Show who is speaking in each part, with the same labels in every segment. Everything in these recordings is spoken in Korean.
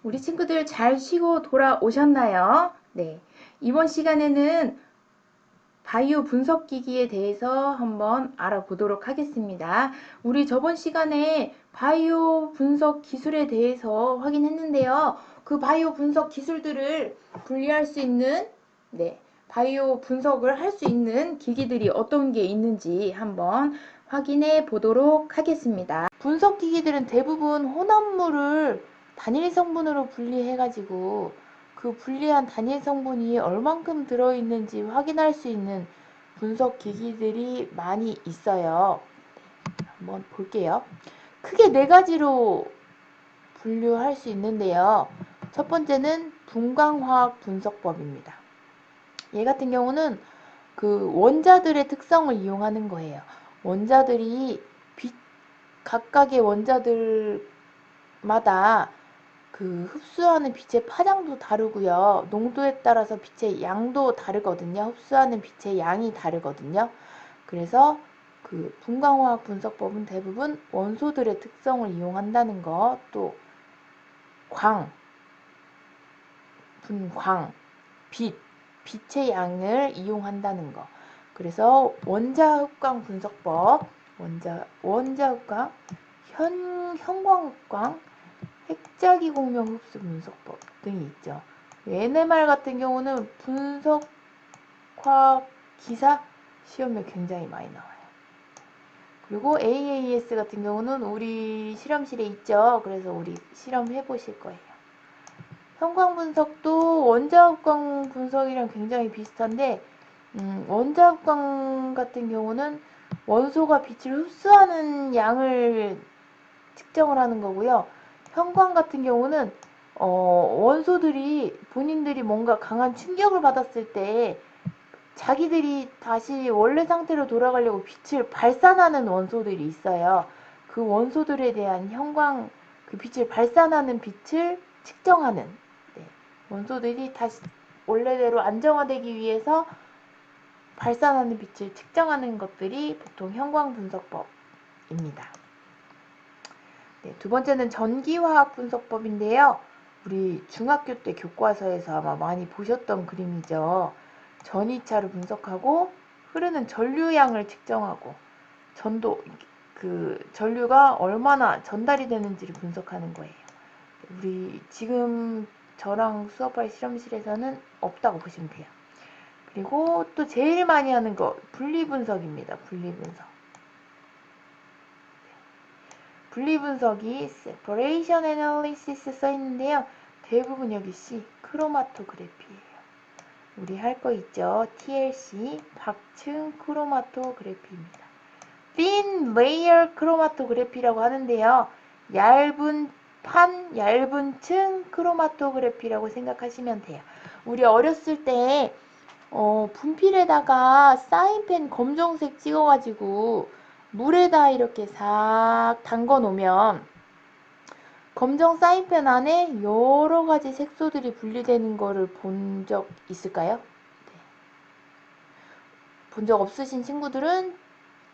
Speaker 1: 우리 친구들 잘 쉬고 돌아오셨나요? 네. 이번 시간에는 바이오 분석기기에 대해서 한번 알아보도록 하겠습니다. 우리 저번 시간에 바이오 분석 기술에 대해서 확인했는데요. 그 바이오 분석 기술들을 분리할 수 있는, 바이오 분석을 할 수 있는 기기들이 어떤 게 있는지 한번 확인해 보도록 하겠습니다. 분석 기기들은 대부분 혼합물을 단일 성분으로 분리해가지고 그 분리한 단일 성분이 얼만큼 들어있는지 확인할 수 있는 분석 기기들이 많이 있어요. 한번 볼게요. 크게 네 가지로 분류할 수 있는데요. 첫 번째는 분광화학 분석법입니다. 얘 같은 경우는 그 원자들의 특성을 이용하는 거예요. 원자들이 각각의 원자들마다 그 흡수하는 빛의 파장도 다르고요. 농도에 따라서 빛의 양도 다르거든요. 흡수하는 빛의 양이 다르거든요. 그래서 그 분광화학 분석법은 대부분 원소들의 특성을 이용한다는 거, 또 분광, 빛의 양을 이용한다는 거. 그래서 원자흡광 분석법, 원자흡광, 형광흡광, 핵자기 공명 흡수 분석법 등이 있죠. NMR 같은 경우는 분석화학 기사 시험에 굉장히 많이 나와요. 그리고 AAS 같은 경우는 우리 실험실에 있죠. 그래서 우리 실험해 보실 거예요. 형광 분석도 원자흡광 분석이랑 굉장히 비슷한데 원자흡광 같은 경우는 원소가 빛을 흡수하는 양을 측정을 하는 거고요. 형광 같은 경우는 원소들이 본인들이 뭔가 강한 충격을 받았을 때 자기들이 다시 원래 상태로 돌아가려고 빛을 발산하는 원소들이 있어요. 그 원소들에 대한 형광, 그 빛을 발산하는 빛을 측정하는, 원소들이 다시 원래대로 안정화되기 위해서 발산하는 빛을 측정하는 것들이 보통 형광 분석법입니다. 두 번째는 전기화학 분석법인데요. 우리 중학교 때 교과서에서 아마 많이 보셨던 그림이죠. 전이차를 분석하고 흐르는 전류량을 측정하고 그 전류가 얼마나 전달이 되는지를 분석하는 거예요. 우리 지금 저랑 수업할 실험실에서는 없다고 보시면 돼요. 그리고 또 제일 많이 하는 거 분리분석입니다. 분리분석이 separation analysis 써있는데요. 대부분 여기 C, 크로마토그래피예요. 우리 할 거 있죠. TLC, 박층 크로마토그래피입니다. thin layer 크로마토그래피라고 하는데요. 얇은 층 크로마토그래피라고 생각하시면 돼요. 우리 어렸을 때 분필에다가 사인펜 검정색 찍어가지고 물에다 이렇게 싹 담궈 놓으면 검정 사인펜 안에 여러 가지 색소들이 분리되는 거를 본 적 있을까요? 네. 본 적 없으신 친구들은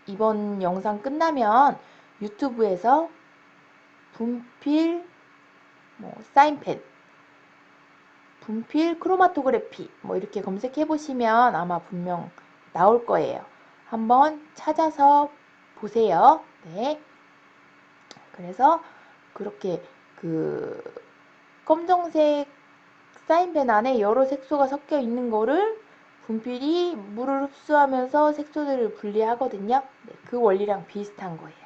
Speaker 1: 이번 영상 끝나면 유튜브에서 분필, 사인펜, 분필 크로마토그래피 이렇게 검색해 보시면 아마 분명 나올 거예요. 한번 찾아서 보세요. 네. 그래서 그렇게 그 검정색 사인펜 안에 여러 색소가 섞여 있는 거를 분필이 물을 흡수하면서 색소들을 분리하거든요. 네, 그 원리랑 비슷한 거예요.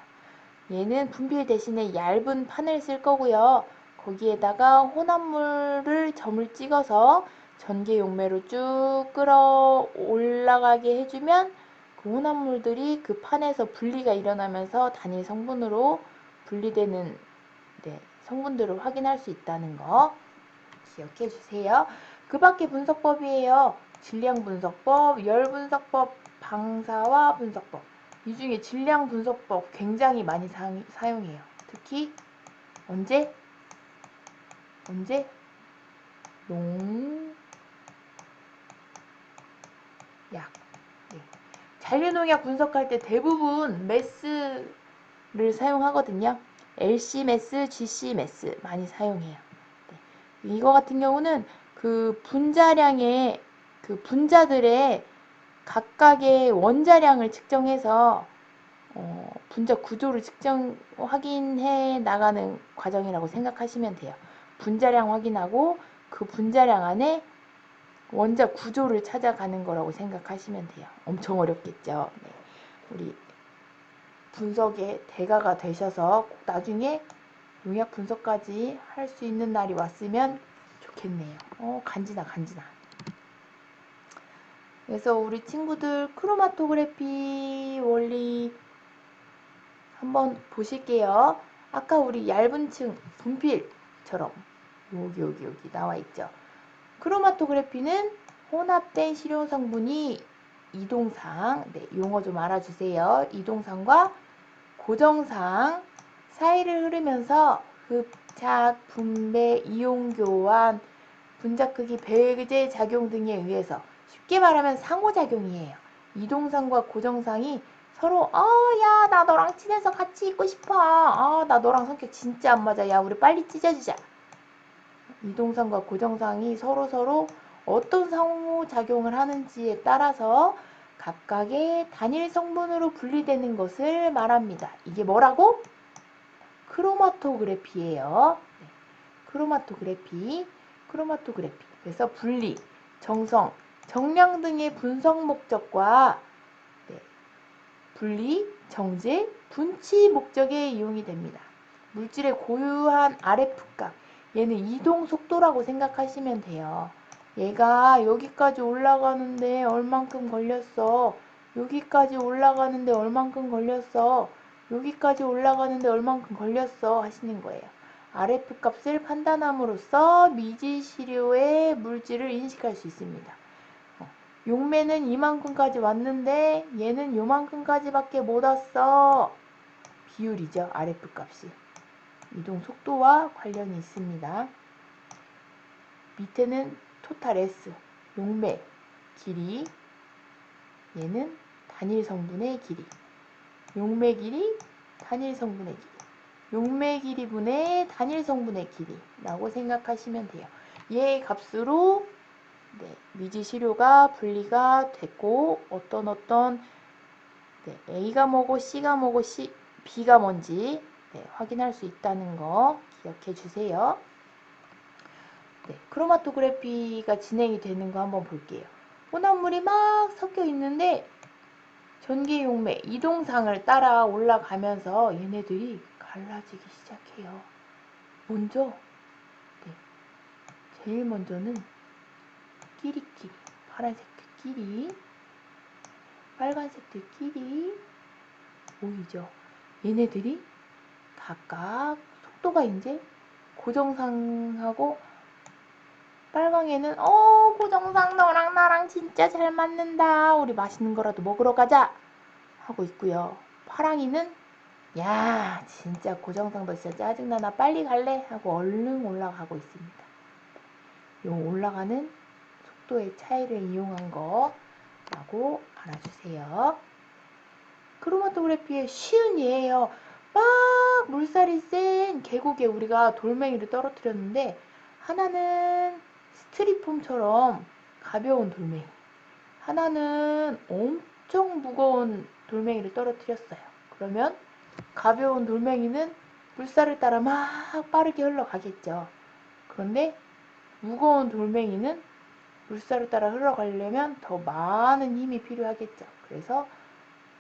Speaker 1: 얘는 분필 대신에 얇은 판을 쓸 거고요. 거기에다가 혼합물을 점을 찍어서 전기 용매로 쭉 끌어 올라가게 해주면 그 혼합물들이 그 판에서 분리가 일어나면서 단일 성분으로 분리되는 성분들을 확인할 수 있다는 거 기억해 주세요. 그 밖에 분석법이에요. 질량 분석법, 열 분석법, 방사화 분석법. 이 중에 질량 분석법 굉장히 많이 사용해요. 특히 언제? 농약. 네. 잔류농약 분석할 때 대부분 메스를 사용하거든요. LC 메스, GC 메스 많이 사용해요. 네. 이거 같은 경우는 그 분자량의 그 분자들의 각각의 원자량을 측정해서 분자 구조를 확인해 나가는 과정이라고 생각하시면 돼요. 분자량 확인하고 그 분자량 안에 원자 구조를 찾아가는 거라고 생각하시면 돼요. 엄청 어렵겠죠. 네. 우리 분석의 대가가 되셔서 꼭 나중에 용약 분석까지 할 수 있는 날이 왔으면 좋겠네요. 간지나. 그래서 우리 친구들 크로마토그래피 원리 한번 보실게요. 아까 우리 얇은 층 분필처럼 여기 나와 있죠. 크로마토그래피는 혼합된 실용 성분이 이동상, 네, 용어 좀 알아주세요. 이동상과 고정상 사이를 흐르면서 흡착, 분배, 이온 교환, 분자 크기 배제 작용 등에 의해서 쉽게 말하면 상호작용이에요. 이동상과 고정상이 서로 야 나 너랑 친해서 같이 있고 싶어. 나 너랑 성격 진짜 안 맞아. 야 우리 빨리 찢어지자. 이동상과 고정상이 서로 어떤 상호작용을 하는지에 따라서 각각의 단일 성분으로 분리되는 것을 말합니다. 이게 뭐라고? 크로마토그래피예요. 네. 크로마토그래피. 그래서 분리, 정성, 정량 등의 분석 목적과 분리, 정제, 분치 목적에 이용이 됩니다. 물질의 고유한 RF값, 얘는 이동 속도라고 생각하시면 돼요. 얘가 여기까지 올라가는데 얼만큼 걸렸어. 여기까지 올라가는데 얼만큼 걸렸어. 여기까지 올라가는데 얼만큼 걸렸어 하시는 거예요. RF값을 판단함으로써 미지시료의 물질을 인식할 수 있습니다. 용매는 이만큼까지 왔는데 얘는 요만큼까지밖에 못 왔어. 비율이죠. RF값이. 이동 속도와 관련이 있습니다. 밑에는 토탈 S, 용매, 길이. 얘는 단일 성분의 길이. 용매 길이, 단일 성분의 길이. 용매 길이분의 단일 성분의 길이라고 생각하시면 돼요. 얘의 값으로 미지시료가 분리가 됐고 어떤 A가 뭐고 C가 뭐고 B가 뭔지 확인할 수 있다는 거 기억해 주세요. 크로마토그래피가 진행이 되는 거 한번 볼게요. 혼합물이 막 섞여 있는데 전기 용매 이동상을 따라 올라가면서 얘네들이 갈라지기 시작해요. 먼저 제일 먼저는 끼리끼리 파란색들끼리 빨간색들끼리 보이죠? 얘네들이 각각 속도가 이제 고정상하고 빨강에는 고정상 너랑 나랑 진짜 잘 맞는다. 우리 맛있는 거라도 먹으러 가자 하고 있고요. 파랑이는 야 진짜 고정상도 진짜 짜증나 나 빨리 갈래 하고 얼른 올라가고 있습니다. 요 올라가는 속도의 차이를 이용한 거라고 알아주세요. 크로마토그래피의 쉬운 예예요. 막 물살이 센 계곡에 우리가 돌멩이를 떨어뜨렸는데 하나는 스티로폼처럼 가벼운 돌멩이, 하나는 엄청 무거운 돌멩이를 떨어뜨렸어요. 그러면 가벼운 돌멩이는 물살을 따라 막 빠르게 흘러가겠죠. 그런데 무거운 돌멩이는 물살을 따라 흘러가려면 더 많은 힘이 필요하겠죠. 그래서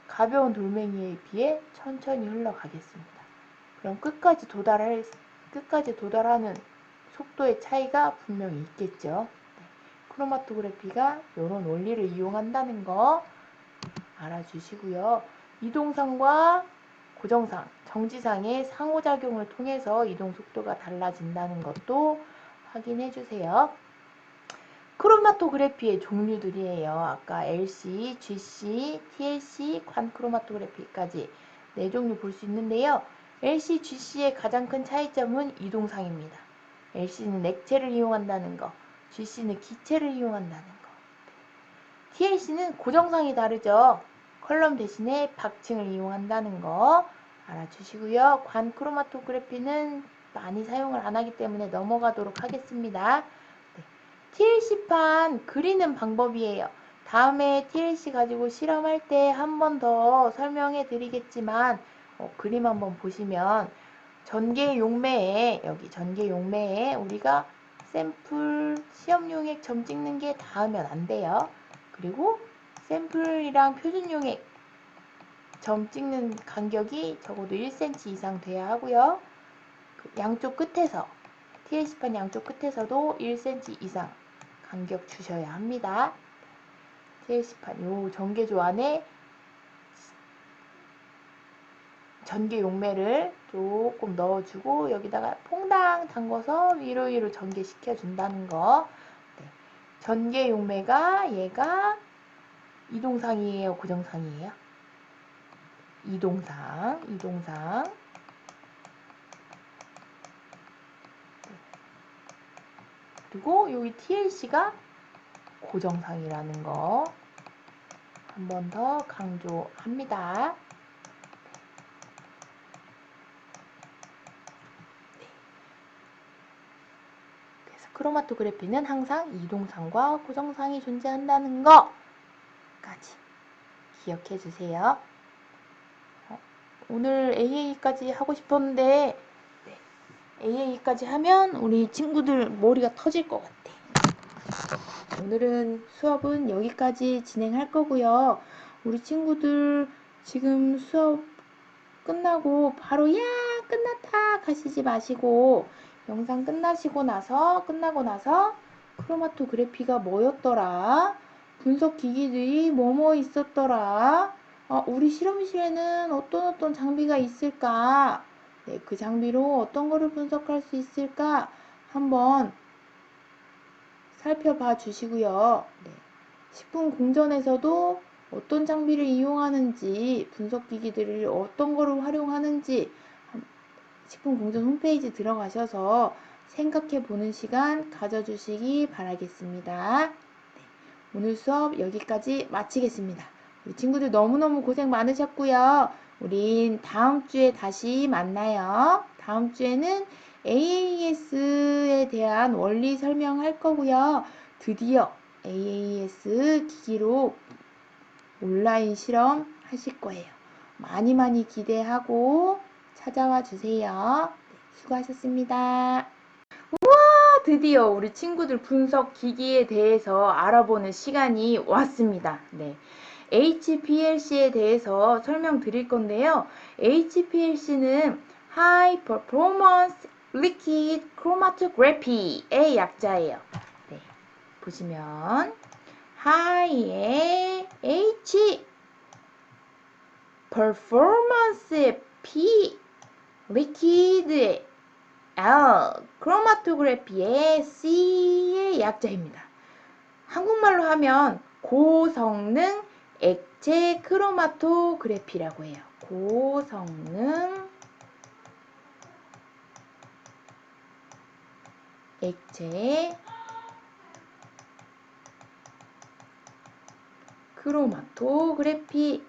Speaker 1: 가벼운 돌멩이에 비해 천천히 흘러가겠습니다. 그럼 끝까지 도달하는 속도의 차이가 분명히 있겠죠. 크로마토그래피가 이런 원리를 이용한다는 거 알아주시고요. 이동상과 고정상, 정지상의 상호작용을 통해서 이동 속도가 달라진다는 것도 확인해 주세요. 크로마토그래피의 종류들이에요. 아까 LC, GC, TLC, 관크로마토그래피까지 4종류 볼 수 있는데요. LC, GC의 가장 큰 차이점은 이동상입니다. LC는 액체를 이용한다는 거, GC는 기체를 이용한다는 거. TLC는 고정상이 다르죠. 컬럼 대신에 박층을 이용한다는 거 알아주시고요. 관크로마토그래피는 많이 사용을 안 하기 때문에 넘어가도록 하겠습니다. 네. TLC판 그리는 방법이에요. 다음에 TLC 가지고 실험할 때 한 번 더 설명해 드리겠지만 그림 한번 보시면 전개 용매에 여기 전개 용매에 우리가 샘플 시험 용액 점 찍는 게 닿으면 안 돼요. 그리고 샘플이랑 표준 용액 점 찍는 간격이 적어도 1cm 이상 돼야 하고요. 양쪽 끝에서 TLC판 양쪽 끝에서도 1cm 이상 간격 주셔야 합니다. TLC판 요 전개조 안에 전개 용매를 조금 넣어주고 여기다가 퐁당 담궈서 위로 전개시켜 준다는 거. 네. 전개 용매가 얘가 이동상이에요, 고정상이에요? 이동상. 네. 그리고 여기 TLC가 고정상이라는 거 한 번 더 강조합니다. 크로마토그래피는 항상 이동상과 고정상이 존재한다는 거까지 기억해 주세요. 오늘 AA까지 하고 싶었는데 네, AA까지 하면 우리 친구들 머리가 터질 것 같아. 오늘은 수업은 여기까지 진행할 거고요. 우리 친구들 지금 수업 끝나고 바로 야 끝났다 가시지 마시고 영상 끝나고 나서 크로마토그래피가 뭐였더라? 분석 기기들이 뭐뭐 있었더라? 우리 실험실에는 어떤 장비가 있을까? 네, 그 장비로 어떤 거를 분석할 수 있을까? 한번 살펴봐 주시고요. 네, 식품 공전에서도 어떤 장비를 이용하는지, 분석 기기들을 어떤 거를 활용하는지 식품공전 홈페이지 들어가셔서 생각해 보는 시간 가져주시기 바라겠습니다. 네, 오늘 수업 여기까지 마치겠습니다. 우리 친구들 너무너무 고생 많으셨고요. 우린 다음 주에 다시 만나요. 다음 주에는 AAS에 대한 원리 설명할 거고요. 드디어 AAS 기기로 온라인 실험 하실 거예요. 많이 기대하고 찾아와 주세요. 네, 수고하셨습니다. 우와, 드디어 우리 친구들 분석 기기에 대해서 알아보는 시간이 왔습니다. 네. HPLC에 대해서 설명드릴 건데요. HPLC는 High Performance Liquid Chromatography의 약자예요. 네. 보시면 High의 H, Performance의 P, 리퀴드의 L, 크로마토그래피의 C의 약자입니다. 한국말로 하면 고성능 액체 크로마토그래피라고 해요. 고성능 액체 크로마토그래피.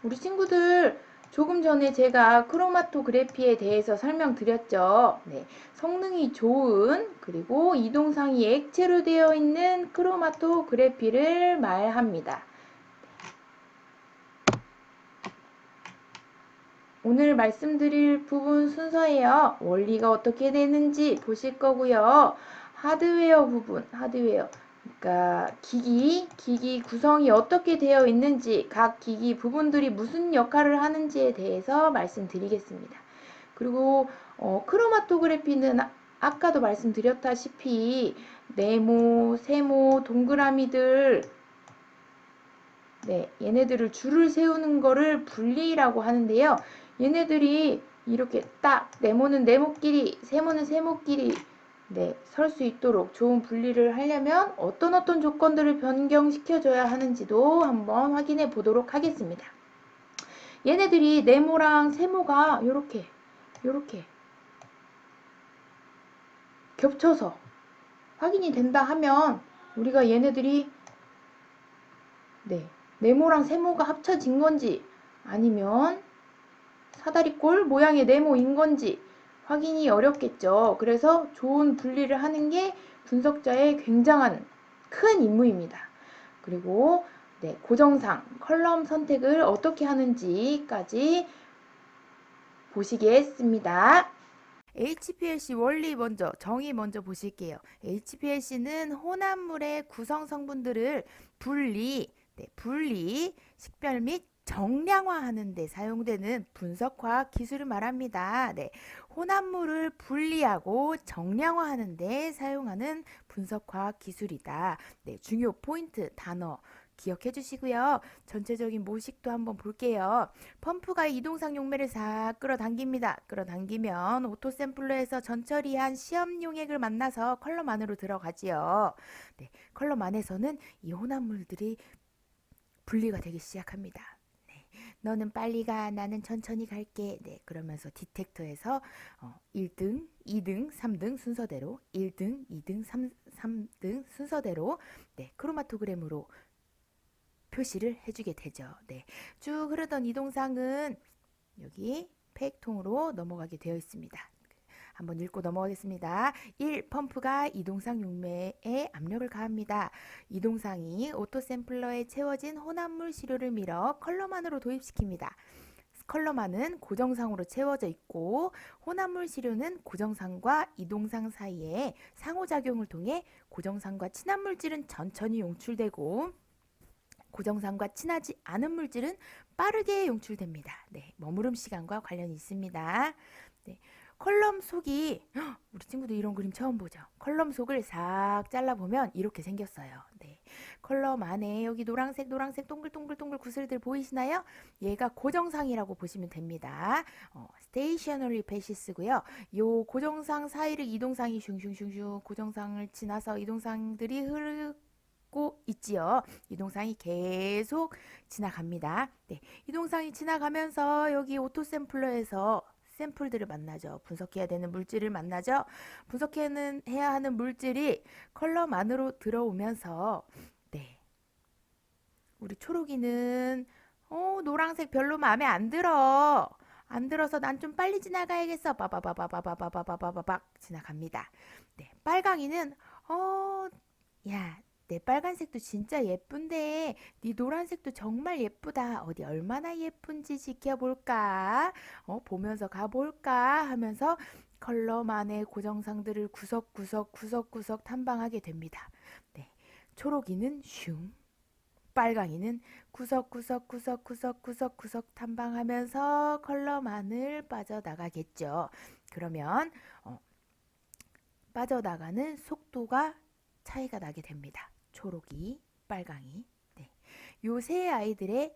Speaker 1: 우리 친구들 조금 전에 제가 크로마토그래피에 대해서 설명드렸죠. 네, 성능이 좋은 그리고 이동상이 액체로 되어 있는 크로마토그래피를 말합니다. 오늘 말씀드릴 부분 순서예요. 원리가 어떻게 되는지 보실 거고요. 하드웨어 부분, 그러니까 기기 구성이 어떻게 되어 있는지, 각 기기 부분들이 무슨 역할을 하는지에 대해서 말씀드리겠습니다. 그리고 크로마토그래피는 아까도 말씀드렸다시피 네모, 세모, 동그라미들, 네, 얘네들을 줄을 세우는 거를 분리라고 하는데요. 얘네들이 이렇게 딱 네모는 네모끼리, 세모는 세모끼리 네, 설 수 있도록 좋은 분리를 하려면 어떤 조건들을 변경시켜줘야 하는지도 한번 확인해 보도록 하겠습니다. 얘네들이 네모랑 세모가 요렇게 겹쳐서 확인이 된다 하면 우리가 얘네들이 네, 네모랑 세모가 합쳐진 건지 아니면 사다리꼴 모양의 네모인 건지 확인이 어렵겠죠. 그래서 좋은 분리를 하는 게 분석자의 굉장한 큰 임무입니다. 그리고 네, 고정상, 컬럼 선택을 어떻게 하는지까지 보시겠습니다. HPLC 원리 먼저, 정의 먼저 보실게요. HPLC는 혼합물의 구성 성분들을 분리, 식별 및 정량화하는 데 사용되는 분석화학 기술을 말합니다. 네, 혼합물을 분리하고 정량화하는 데 사용하는 분석화학 기술이다. 네, 중요 포인트 단어 기억해 주시고요. 전체적인 모식도 한번 볼게요. 펌프가 이동상 용매를 싹 끌어당깁니다. 끌어당기면 오토샘플러에서 전처리한 시험 용액을 만나서 컬럼 안으로 들어가지요. 네, 컬럼 안에서는 이 혼합물들이 분리가 되기 시작합니다. 네, 너는 빨리 가, 나는 천천히 갈게. 네, 그러면서 디텍터에서 1등, 2등, 3등 순서대로 1등, 2등, 3등 순서대로 네, 크로마토그램으로 표시를 해주게 되죠. 네, 쭉 흐르던 이동상은 여기 폐액통으로 넘어가게 되어 있습니다. 한번 읽고 넘어가겠습니다. 1. 펌프가 이동상 용매에 압력을 가합니다. 이동상이 오토샘플러에 채워진 혼합물 시료를 밀어 컬럼 안으로 도입시킵니다. 컬럼 안은 고정상으로 채워져 있고 혼합물 시료는 고정상과 이동상 사이에 상호작용을 통해 고정상과 친한 물질은 천천히 용출되고 고정상과 친하지 않은 물질은 빠르게 용출됩니다. 네, 머무름 시간과 관련이 있습니다. 네, 컬럼 속이 우리 친구도 이런 그림 처음 보죠. 컬럼 속을 싹 잘라보면 이렇게 생겼어요. 네, 컬럼 안에 여기 노란색 동글동글 구슬들 보이시나요? 얘가 고정상이라고 보시면 됩니다. 스테이셔너리 패시스고요. 요 고정상 사이를 이동상이 슝슝슝슝 고정상을 지나서 이동상들이 있지요. 이동상이 계속 지나갑니다. 네, 이동상이 지나가면서 여기 오토샘플러에서 샘플들을 만나죠. 분석해야 되는 물질을 만나죠. 분석해야 하는 물질이 컬럼 안으로 들어오면서 네, 우리 초록이는 노란색 별로 마음에 안 들어. 안 들어서 난 좀 빨리 지나가야겠어. 빠바바바바바바바바바박 지나갑니다. 네, 빨강이는 야, 내 빨간색도 진짜 예쁜데 네 노란색도 정말 예쁘다. 어디 얼마나 예쁜지 지켜볼까? 보면서 가볼까? 하면서 컬러만의 고정상들을 구석구석 탐방하게 됩니다. 네, 초록이는 슝, 빨강이는 구석 탐방하면서 컬러만을 빠져나가겠죠. 그러면 빠져나가는 속도가 차이가 나게 됩니다. 초록이, 빨강이. 네. 요 세 아이들의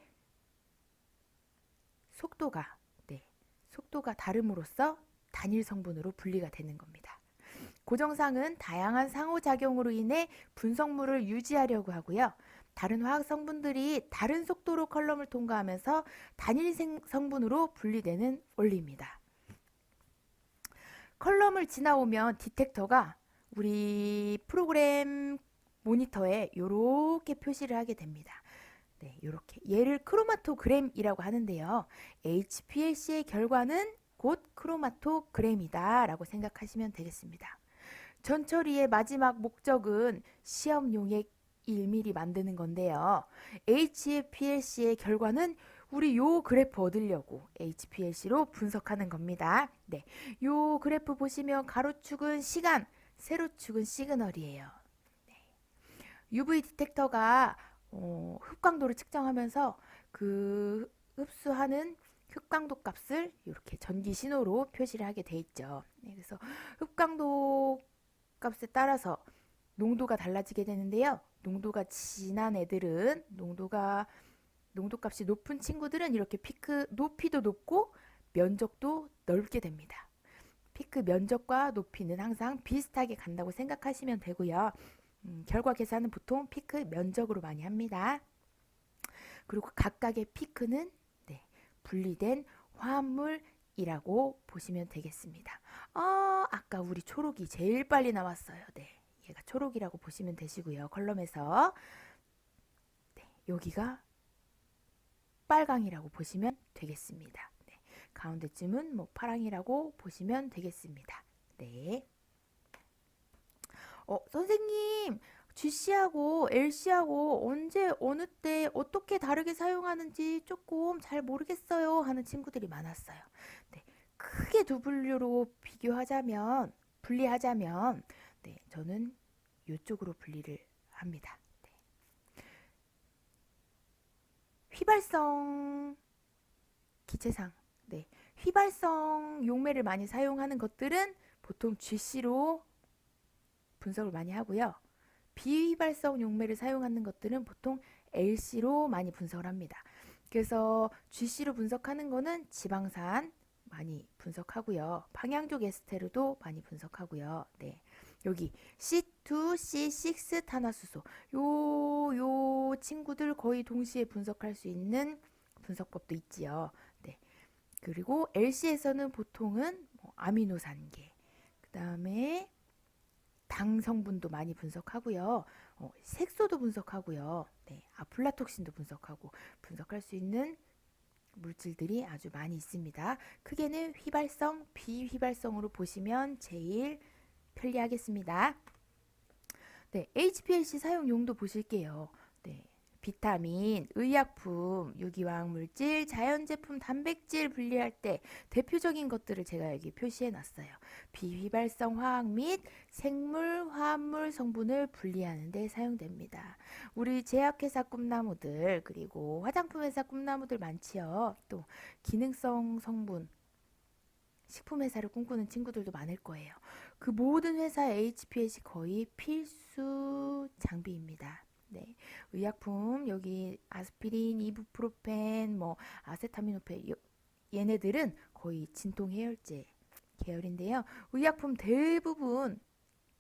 Speaker 1: 속도가 다름으로써 단일 성분으로 분리가 되는 겁니다. 고정상은 다양한 상호작용으로 인해 분석물을 유지하려고 하고요. 다른 화학 성분들이 다른 속도로 컬럼을 통과하면서 단일 성분으로 분리되는 원리입니다. 컬럼을 지나오면 디텍터가 우리 프로그램 모니터에 이렇게 표시를 하게 됩니다. 네, 이렇게 얘를 크로마토그램이라고 하는데요. HPLC의 결과는 곧 크로마토그램이다 라고 생각하시면 되겠습니다. 전처리의 마지막 목적은 시험 용액 1mm 만드는 건데요. HPLC의 결과는 우리 요 그래프 얻으려고 HPLC로 분석하는 겁니다. 네, 요 그래프 보시면 가로축은 시간, 세로축은 시그널이에요. 네. UV 디텍터가 흡광도를 측정하면서 그 흡수하는 흡광도 값을 이렇게 전기 신호로 표시를 하게 돼 있죠. 네, 그래서 흡광도 값에 따라서 농도가 달라지게 되는데요. 농도가 진한 애들은 농도 값이 높은 친구들은 이렇게 피크 높이도 높고 면적도 넓게 됩니다. 피크 면적과 높이는 항상 비슷하게 간다고 생각하시면 되고요. 결과 계산은 보통 피크 면적으로 많이 합니다. 그리고 각각의 피크는 네, 분리된 화합물이라고 보시면 되겠습니다. 아까 우리 초록이 제일 빨리 나왔어요. 네, 얘가 초록이라고 보시면 되시고요. 컬럼에서 네, 여기가 빨강이라고 보시면 되겠습니다. 네, 가운데쯤은 뭐 파랑이라고 보시면 되겠습니다. 네. 선생님, GC하고 LC하고 언제 어느 때 어떻게 다르게 사용하는지 조금 잘 모르겠어요 하는 친구들이 많았어요. 네, 크게 두 분류로 비교하자면 분리하자면 네, 저는 이쪽으로 분리를 합니다. 네. 휘발성 기체상 네, 휘발성 용매를 많이 사용하는 것들은 보통 GC로 분석을 많이 하고요. 비휘발성 용매를 사용하는 것들은 보통 LC로 많이 분석을 합니다. 그래서 GC로 분석하는 거는 지방산 많이 분석하고요. 방향족 에스테르도 많이 분석하고요. 네. 여기 C2, C6 탄화수소 요 친구들 거의 동시에 분석할 수 있는 분석법도 있지요. 네. 그리고 LC에서는 보통은 뭐 아미노산계 그 다음에 당 성분도 많이 분석하고요. 색소도 분석하고요. 네, 아플라톡신도 분석하고 분석할 수 있는 물질들이 아주 많이 있습니다. 크게는 휘발성, 비휘발성으로 보시면 제일 편리하겠습니다. 네, HPLC 사용 용도 보실게요. 네, 비타민, 의약품, 유기화학 물질, 자연제품, 단백질 분리할 때 대표적인 것들을 제가 여기 표시해 놨어요. 비휘발성 화학 및 생물, 화합물 성분을 분리하는 데 사용됩니다. 우리 제약회사 꿈나무들 그리고 화장품회사 꿈나무들 많지요. 또 기능성 성분 식품회사를 꿈꾸는 친구들도 많을 거예요. 그 모든 회사의 HPLC 거의 필수 장비입니다. 네, 의약품 여기 아스피린, 이부프로펜, 뭐 아세타미노펜 얘네들은 거의 진통 해열제 계열인데요. 의약품 대부분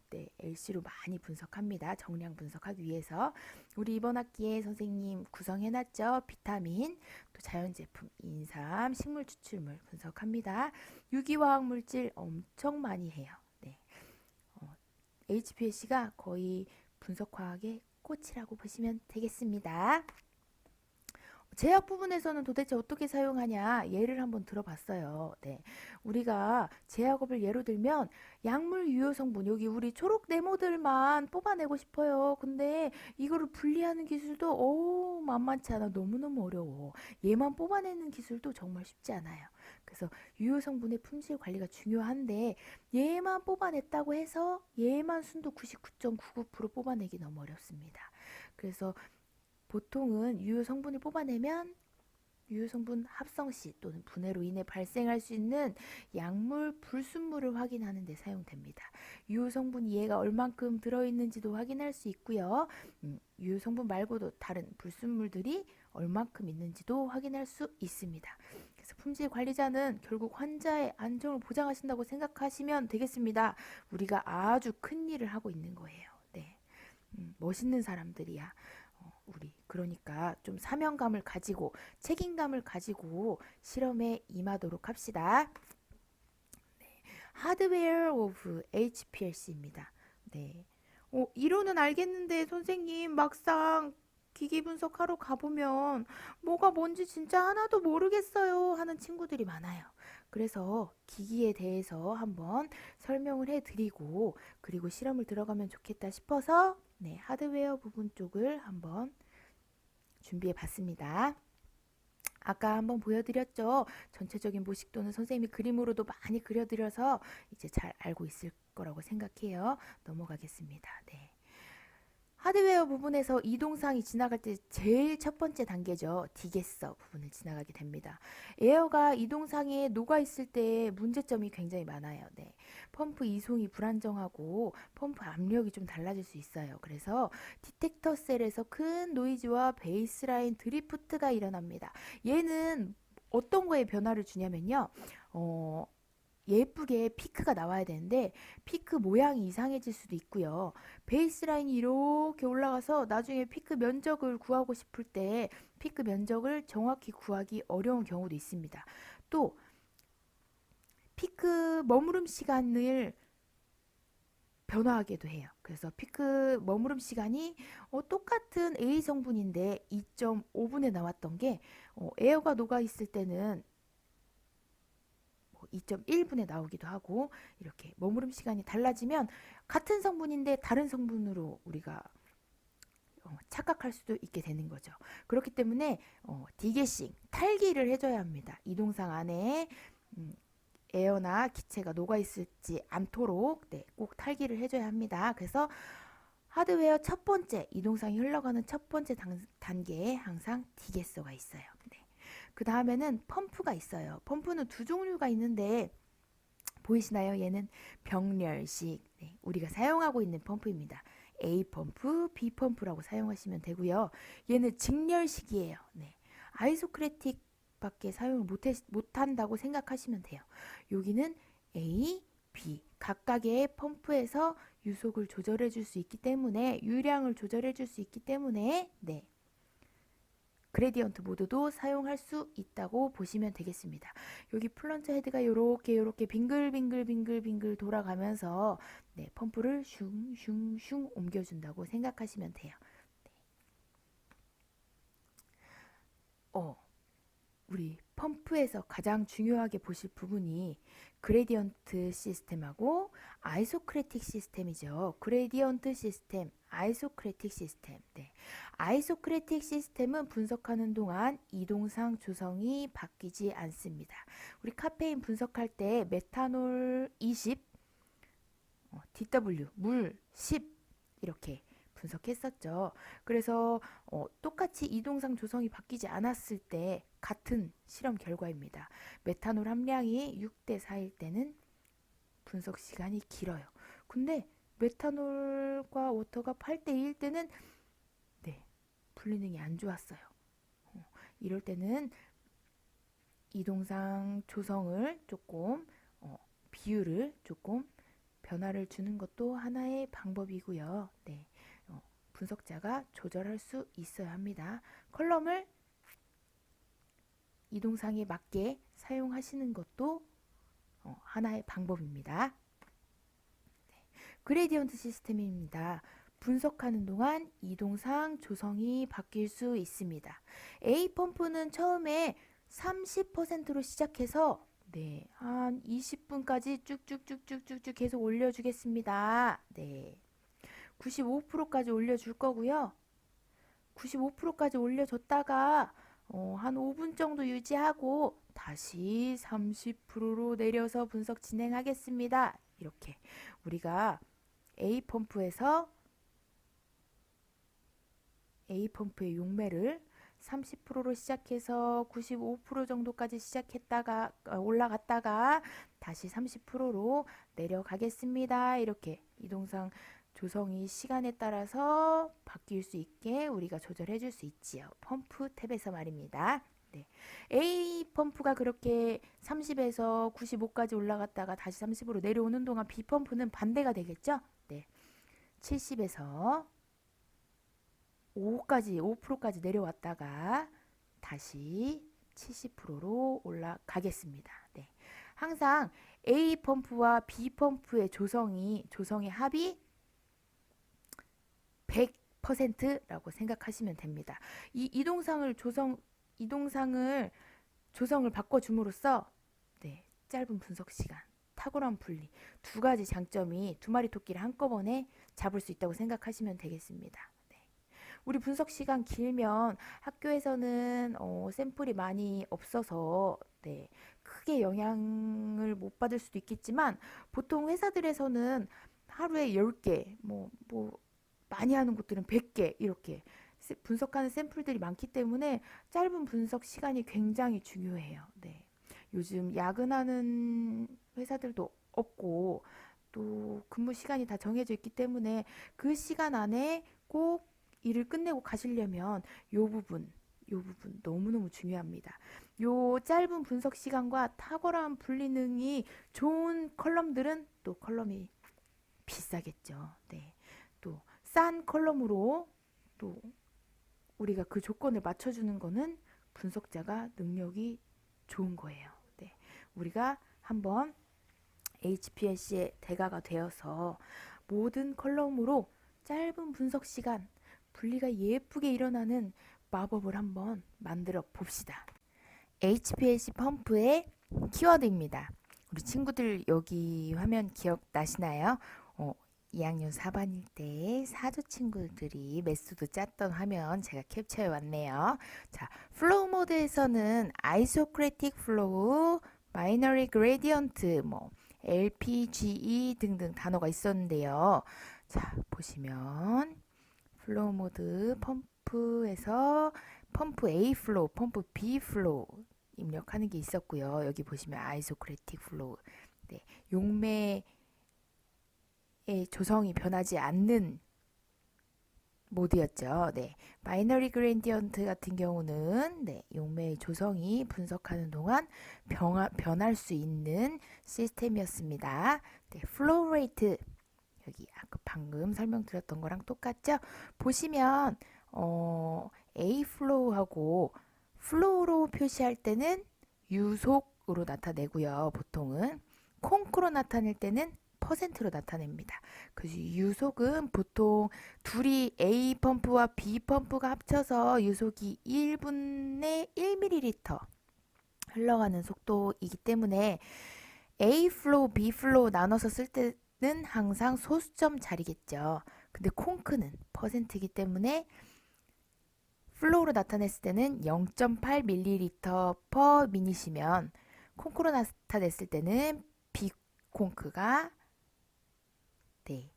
Speaker 1: 네, LC로 많이 분석합니다. 정량 분석하기 위해서. 우리 이번 학기에 선생님 구성해놨죠. 비타민, 또 자연제품, 인삼, 식물 추출물 분석합니다. 유기화학 물질 엄청 많이 해요. 네, HPLC가 거의 분석화학의 꽃이라고 보시면 되겠습니다. 제약 부분에서는 도대체 어떻게 사용하냐 예를 한번 들어봤어요. 네, 우리가 제약업을 예로 들면 약물 유효 성분 여기 우리 초록 네모들만 뽑아내고 싶어요. 근데 이거를 분리하는 기술도 만만치 않아. 너무너무 어려워. 얘만 뽑아내는 기술도 정말 쉽지 않아요. 그래서 유효 성분의 품질 관리가 중요한데 얘만 뽑아냈다고 해서 얘만 순도 99.99% 뽑아내기 너무 어렵습니다. 그래서 보통은 유효 성분을 뽑아내면 유효 성분 합성 시 또는 분해로 인해 발생할 수 있는 약물 불순물을 확인하는 데 사용됩니다. 유효 성분 얘가 얼만큼 들어있는지도 확인할 수 있고요. 유효 성분 말고도 다른 불순물들이 얼만큼 있는지도 확인할 수 있습니다. 그래서 품질 관리자는 결국 환자의 안정을 보장하신다고 생각하시면 되겠습니다. 우리가 아주 큰 일을 하고 있는 거예요. 네, 멋있는 사람들이야. 우리 그러니까 좀 사명감을 가지고 책임감을 가지고 실험에 임하도록 합시다. 네, 하드웨어 오브 HPLC입니다. 네, 이론은 알겠는데 선생님 막상 기기 분석하러 가보면 뭐가 뭔지 진짜 하나도 모르겠어요 하는 친구들이 많아요. 그래서 기기에 대해서 한번 설명을 해드리고 그리고 실험을 들어가면 좋겠다 싶어서 네, 하드웨어 부분 쪽을 한번 준비해 봤습니다. 아까 한번 보여드렸죠. 전체적인 모식도는 선생님이 그림으로도 많이 그려드려서 이제 잘 알고 있을 거라고 생각해요. 넘어가겠습니다. 네. 하드웨어 부분에서 이동상이 지나갈 때 제일 첫 번째 단계죠. 디게서 부분을 지나가게 됩니다. 에어가 이동상에 녹아 있을 때 문제점이 굉장히 많아요. 네. 펌프 이송이 불안정하고 펌프 압력이 좀 달라질 수 있어요. 그래서 디텍터 셀에서 큰 노이즈와 베이스라인 드리프트가 일어납니다. 얘는 어떤 거에 변화를 주냐면요. 예쁘게 피크가 나와야 되는데 피크 모양이 이상해질 수도 있고요. 베이스라인이 이렇게 올라가서 나중에 피크 면적을 구하고 싶을 때 피크 면적을 정확히 구하기 어려운 경우도 있습니다. 또 피크 머무름 시간을 변화하기도 해요. 그래서 피크 머무름 시간이 똑같은 A 성분인데 2.5분에 나왔던 게 에어가 녹아 있을 때는 2.1분에 나오기도 하고 이렇게 머무름 시간이 달라지면 같은 성분인데 다른 성분으로 우리가 착각할 수도 있게 되는 거죠. 그렇기 때문에 디게싱, 탈기를 해줘야 합니다. 이동상 안에 에어나 기체가 녹아있지 않도록 꼭 탈기를 해줘야 합니다. 그래서 하드웨어 첫 번째, 이동상이 흘러가는 첫 번째 단계에 항상 디게서가 있어요. 네. 그 다음에는 펌프가 있어요. 펌프는 두 종류가 있는데 보이시나요? 얘는 병렬식, 우리가 사용하고 있는 펌프입니다. A 펌프, B 펌프라고 사용하시면 되고요. 얘는 직렬식이에요. 아이소크레틱 밖에 사용을 못한다고 생각하시면 돼요. 여기는 A, B 각각의 펌프에서 유속을 조절해 줄 수 있기 때문에 유량을 조절해 줄 수 있기 때문에 그레디언트 모드도 사용할 수 있다고 보시면 되겠습니다. 여기 플런저 헤드가 요렇게 빙글빙글 돌아가면서 펌프를 슝슝슝 옮겨준다고 생각하시면 돼요. 우리 펌프에서 가장 중요하게 보실 부분이 그레디언트 시스템하고 아이소크레틱 시스템이죠. 그레디언트 시스템, 아이소크레틱 시스템. 아이소크레틱 시스템은 분석하는 동안 이동상 조성이 바뀌지 않습니다. 우리 카페인 분석할 때 메탄올 20, DW, 물 10 이렇게 분석했었죠. 그래서 똑같이 이동상 조성이 바뀌지 않았을 때 같은 실험 결과입니다. 메탄올 함량이 6대 4일 때는 분석 시간이 길어요. 근데 메탄올과 워터가 8대 2일 때는 분리능이 안 좋았어요. 이럴 때는 이동상 조성을 조금 비율을 조금 변화를 주는 것도 하나의 방법이고요. 분석자가 조절할 수 있어야 합니다. 컬럼을 이동상에 맞게 사용하시는 것도 하나의 방법입니다. 그레디언트 시스템입니다. 분석하는 동안 이동상 조성이 바뀔 수 있습니다. A 펌프는 처음에 30%로 시작해서 한 20분까지 쭉쭉쭉쭉쭉 계속 올려주겠습니다. 95%까지 올려줄 거고요. 95%까지 올려줬다가 한 5분 정도 유지하고 다시 30%로 내려서 분석 진행하겠습니다. 이렇게 우리가 A 펌프에서 A 펌프의 용매를 30%로 시작해서 95% 정도까지 시작했다가 올라갔다가 다시 30%로 내려가겠습니다. 이렇게 이동상 조성이 시간에 따라서 바뀔 수 있게 우리가 조절해 줄 수 있지요. 펌프 탭에서 말입니다. A 펌프가 그렇게 30에서 95까지 올라갔다가 다시 30으로 내려오는 동안 B 펌프는 반대가 되겠죠? 70에서 5%까지 내려왔다가 다시 70%로 올라가겠습니다. 항상 A 펌프와 B 펌프의 조성의 합이 100%라고 생각하시면 됩니다. 이 이동상을 조성을 바꿔줌으로써 짧은 분석 시간, 탁월한 분리 두 가지 장점이 두 마리 토끼를 한꺼번에 잡을 수 있다고 생각하시면 되겠습니다. 우리 분석 시간 길면 학교에서는 샘플이 많이 없어서 크게 영향을 못 받을 수도 있겠지만 보통 회사들에서는 하루에 10개 뭐 많이 하는 곳들은 100개 이렇게 분석하는 샘플들이 많기 때문에 짧은 분석 시간이 굉장히 중요해요. 요즘 야근하는 회사들도 없고 또 근무 시간이 다 정해져 있기 때문에 그 시간 안에 꼭 일을 끝내고 가시려면 요 부분 너무너무 중요합니다. 요 짧은 분석 시간과 탁월한 분리능이 좋은 컬럼들은 또 컬럼이 비싸겠죠. 또 싼 컬럼으로 또 우리가 그 조건을 맞춰주는 거는 분석자가 능력이 좋은 거예요. 우리가 한번 HPLC의 대가가 되어서 모든 컬럼으로 짧은 분석 시간 분리가 예쁘게 일어나는 마법을 한번 만들어 봅시다. HPLC 펌프의 키워드입니다. 우리 친구들 여기 화면 기억나시나요? 2학년 4반일 때 사조 친구들이 메소드 짰던 화면 제가 캡처해 왔네요. 자, 플로우 모드에서는 아이소크레틱 플로우, 바이너리 그레디언트, 뭐 LPGE 등등 단어가 있었는데요. 자, 보시면 플로우 모드 펌프에서 펌프 A 플로우, 펌프 B 플로우 입력하는 게 있었고요. 여기 보시면 아이소크레틱 플로우. 네, 용매의 조성이 변하지 않는 모드였죠. 네, 바이너리 그레디언트 같은 경우는 네, 용매의 조성이 분석하는 동안 변할 수 있는 시스템이었습니다. 네, 플로우 레이트 여기 아까 방금 설명드렸던 거랑 똑같죠? 보시면 A 플로우하고 플로우로 표시할 때는 유속으로 나타내고요. 보통은 콩크로 나타낼 때는 퍼센트로 나타냅니다. 그래서 유속은 보통 둘이 A 펌프와 B 펌프가 합쳐서 유속이 1분에 1ml 흘러가는 속도이기 때문에 A 플로우, B 플로우 나눠서 쓸 때는 항상 소수점 자리겠죠. 근데 콩크는 퍼센트이기 때문에 플로우로 나타냈을 때는 0.8ml per minut이면 콩크로 나타냈을 때는 B 콩크가 네,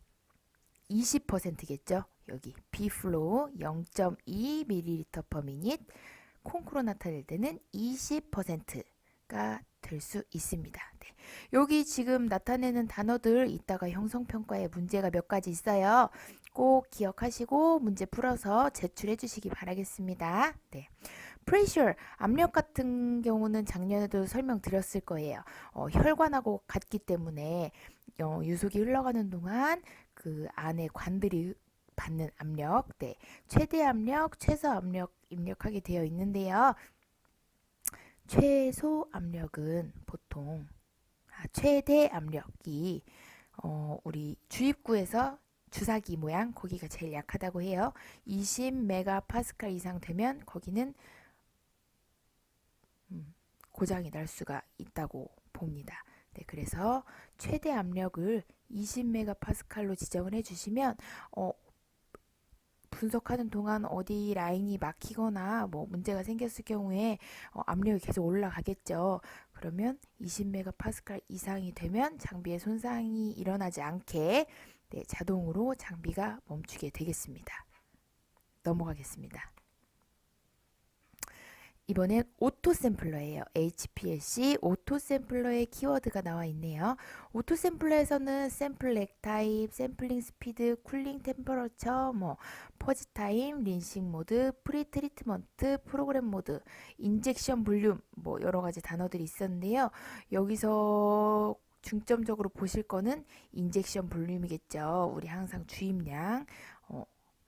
Speaker 1: 20%겠죠. 여기 B 플로우 0.2ml per minute, 콩크로 나타낼 때는 20%가 될 수 있습니다. 네. 여기 지금 나타내는 단어들 이따가 형성평가에 문제가 몇 가지 있어요. 꼭 기억하시고 문제 풀어서 제출해 주시기 바라겠습니다. 네. pressure, 압력 같은 경우는 작년에도 설명드렸을 거예요. 혈관하고 같기 때문에 유속이 흘러가는 동안 그 안에 관들이 받는 압력, 네, 최대 압력, 최소 압력 입력하게 되어 있는데요. 최소 압력은 보통 최대 압력이 우리 주입구에서 주사기 모양 거기가 제일 약하다고 해요. 20메가파스칼 이상 되면 거기는 고장이 날 수가 있다고 봅니다. 네, 그래서 최대 압력을 20메가파스칼로 지정을 해주시면 분석하는 동안 어디 라인이 막히거나 뭐 문제가 생겼을 경우에 압력이 계속 올라가겠죠. 그러면 20메가파스칼 이상이 되면 장비의 손상이 일어나지 않게 네, 자동으로 장비가 멈추게 되겠습니다. 넘어가겠습니다. 이번엔 오토 샘플러예요. HPLC 오토 샘플러의 키워드가 나와 있네요. 오토 샘플러에서는 샘플 렉 타입, 샘플링 스피드, 쿨링 템퍼러처, 뭐 퍼지 타임, 린싱 모드, 프리 트리트먼트, 프로그램 모드, 인젝션 볼륨 뭐 여러 가지 단어들이 있었는데요. 여기서 중점적으로 보실 거는 인젝션 볼륨이겠죠. 우리 항상 주입량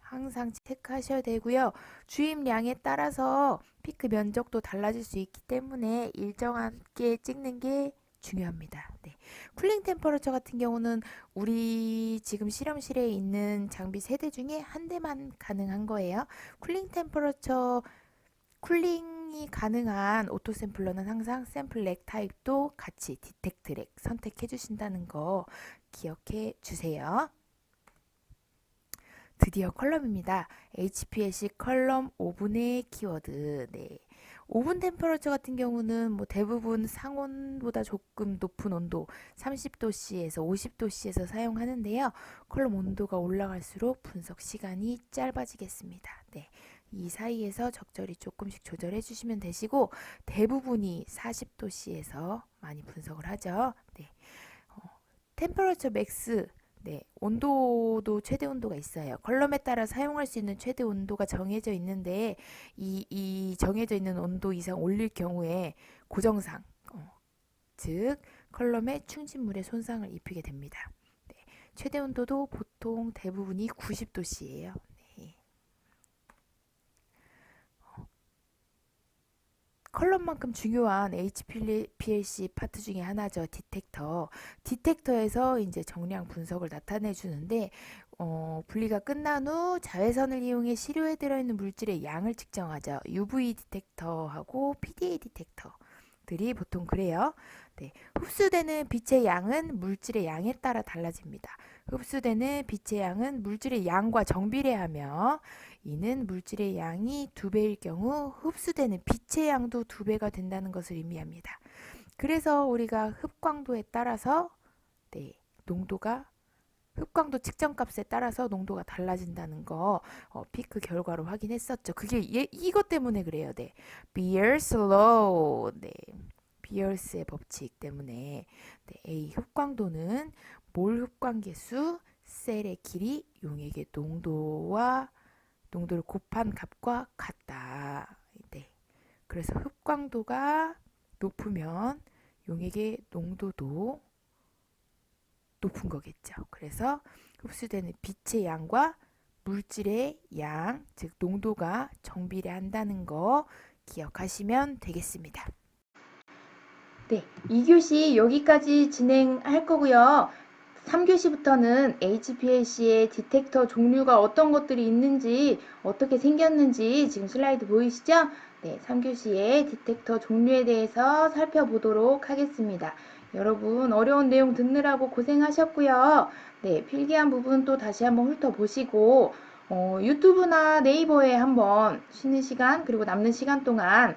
Speaker 1: 항상 체크하셔야 되고요. 주입량에 따라서 피크 면적도 달라질 수 있기 때문에 일정하게 찍는 게 중요합니다. 네. 쿨링 템퍼러처 같은 경우는 우리 지금 실험실에 있는 장비 3대 중에 한 대만 가능한 거예요. 쿨링 템퍼러처 쿨링이 가능한 오토 샘플러는 항상 샘플 렉 타입도 같이 디텍트 렉 선택해 주신다는 거 기억해 주세요. 드디어 컬럼입니다. HPLC 컬럼 오븐의 키워드. 네. 오븐 템퍼러처 같은 경우는 뭐 대부분 상온보다 조금 높은 온도 30도씨에서 50도씨에서 사용하는데요. 컬럼 온도가 올라갈수록 분석 시간이 짧아지겠습니다. 네. 이 사이에서 적절히 조금씩 조절해 주시면 되시고 대부분이 40도씨에서 많이 분석을 하죠. 네. 템퍼러처 맥스 네, 온도도 최대 온도가 있어요. 컬럼에 따라 사용할 수 있는 최대 온도가 정해져 있는데 이 정해져 있는 온도 이상 올릴 경우에 고정상 즉 컬럼에 충진물에 손상을 입히게 됩니다. 네, 최대 온도도 보통 대부분이 90도씨예요. 네. 컬럼만큼 중요한 HPLC 파트 중에 하나죠. 디텍터. 디텍터에서 이제 정량 분석을 나타내 주는데 분리가 끝난 후 자외선을 이용해 시료에 들어있는 물질의 양을 측정하죠. UV 디텍터하고 PDA 디텍터. 과학들이 보통 그래요. 네, 흡수되는 빛의 양은 물질의 양에 따라 달라집니다. 흡수되는 빛의 양은 물질의 양과 정비례하며 이는 물질의 양이 2배일 경우 흡수되는 빛의 양도 2배가 된다는 것을 의미합니다. 그래서 우리가 흡광도에 따라서 네, 농도가 흡광도 측정값에 따라서 농도가 달라진다는 거 피크 결과로 확인했었죠. 그게 이것 때문에 그래요. 네. Beer's law. 네. 비얼스의 법칙 때문에 네, A 흡광도는 몰 흡광계수 셀의 길이 용액의 농도를 곱한 값과 같다. 네. 그래서 흡광도가 높으면 용액의 농도도 높은 거겠죠. 그래서 흡수되는 빛의 양과 물질의 양, 즉 농도가 정비례한다는 거 기억하시면 되겠습니다. 네, 2교시 여기까지 진행할 거고요. 3교시부터는 HPLC의 디텍터 종류가 어떤 것들이 있는지, 어떻게 생겼는지 지금 슬라이드 보이시죠? 네, 3교시의 디텍터 종류에 대해서 살펴보도록 하겠습니다. 여러분 어려운 내용 듣느라고 고생하셨고요. 네, 필기한 부분 또 다시 한번 훑어보시고 유튜브나 네이버에 한번 쉬는 시간 그리고 남는 시간 동안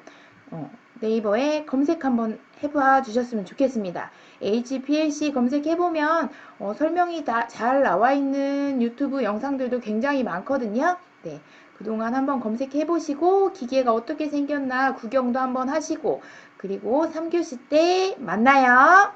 Speaker 1: 네이버에 검색 한번 해봐 주셨으면 좋겠습니다. HPLC 검색해보면 설명이 다 잘 나와 있는 유튜브 영상들도 굉장히 많거든요. 네, 그동안 한번 검색해보시고 기계가 어떻게 생겼나 구경도 한번 하시고 그리고 3교시 때 만나요.